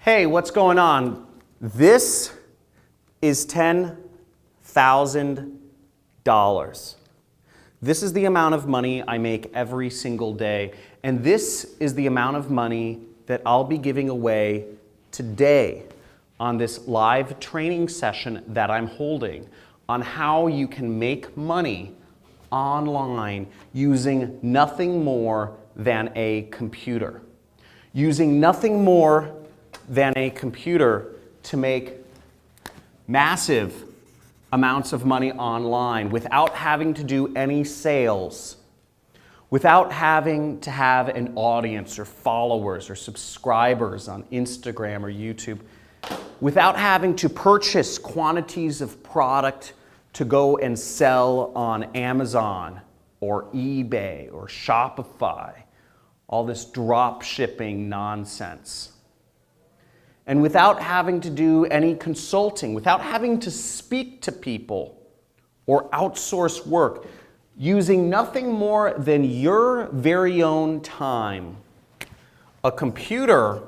Hey, what's going on? This is $10,000. This is the amount of money I make every single day. And this is the amount of money that I'll be giving away today on this live training session that I'm holding on how you can make money online using nothing more than a computer. Using nothing more than a computer to make massive amounts of money online without having to do any sales, without having to have an audience or followers or subscribers on Instagram or YouTube, without having to purchase quantities of product to go and sell on Amazon or eBay or Shopify, all this drop shipping nonsense. And without having to do any consulting, without having to speak to people or outsource work, using nothing more than your very own time, a computer,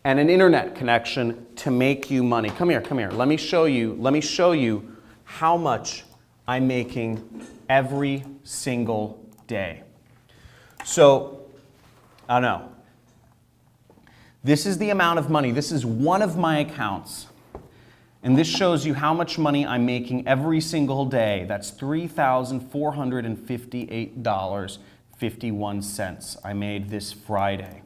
and an internet connection to make you money. Come here, come here. Let me show you how much I'm making every single day. So, I don't know. This is the amount of money. This is one of my accounts. And this shows you how much money I'm making every single day. That's $3,458.51 I made this Friday.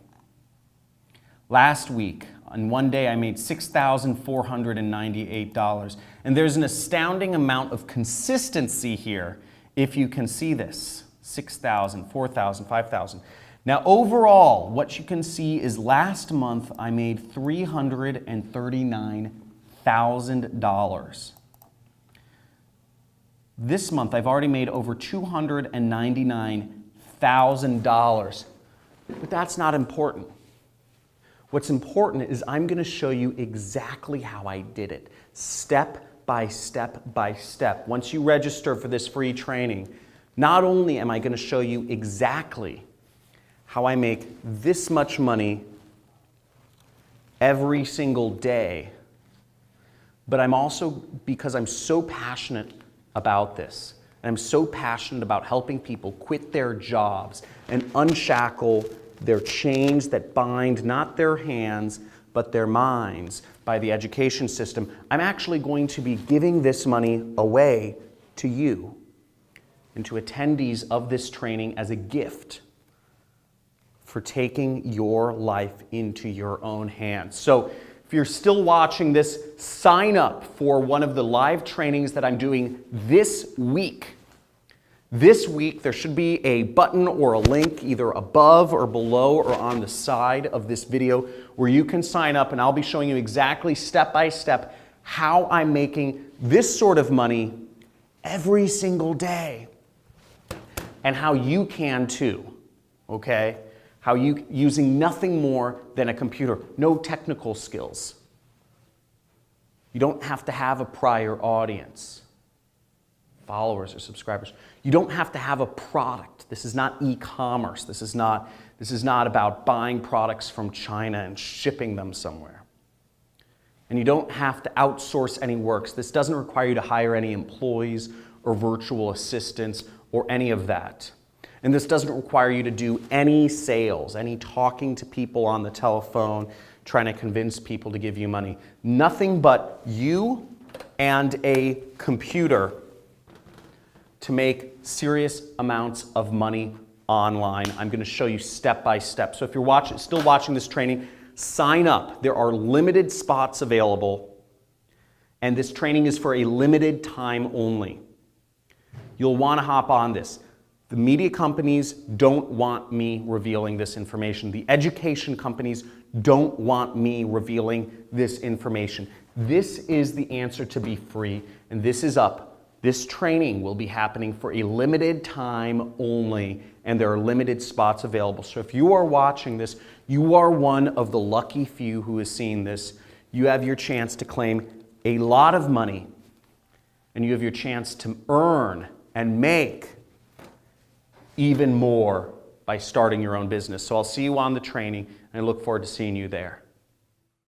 Last week, on one day, I made $6,498. And there's an astounding amount of consistency here, if you can see this. 6,000, 4,000, 5,000. Now overall, what you can see is last month I made $339,000. This month I've already made over $299,000. But that's not important. What's important is I'm going to show you exactly how I did it, step by step by step. Once you register for this free training, not only am I going to show you exactly how I make this much money every single day, but I'm also, because I'm so passionate about this, and I'm so passionate about helping people quit their jobs and unshackle their chains that bind not their hands, but their minds by the education system, I'm actually going to be giving this money away to you and to attendees of this training as a gift for taking your life into your own hands. So if you're still watching this, sign up for one of the live trainings that I'm doing this week. This week, there should be a button or a link either above or below or on the side of this video where you can sign up, and I'll be showing you exactly step by step how I'm making this sort of money every single day and how you can too, okay? How you, using nothing more than a computer, no technical skills. You don't have to have a prior audience, followers or subscribers. You don't have to have a product. This is not e-commerce. This is not about buying products from China and shipping them somewhere. And you don't have to outsource any work. This doesn't require you to hire any employees or virtual assistants or any of that. And this doesn't require you to do any sales, any talking to people on the telephone, trying to convince people to give you money. Nothing but you and a computer to make serious amounts of money online. I'm going to show you step by step. So if you're still watching this training, sign up. There are limited spots available, and this training is for a limited time only. You'll want to hop on this. The media companies don't want me revealing this information. The education companies don't want me revealing this information. This is the answer to be free, and this is up. This training will be happening for a limited time only, and there are limited spots available. So if you are watching this, you are one of the lucky few who has seen this. You have your chance to claim a lot of money, and you have your chance to earn and make even more by starting your own business. So I'll see you on the training, and I look forward to seeing you there.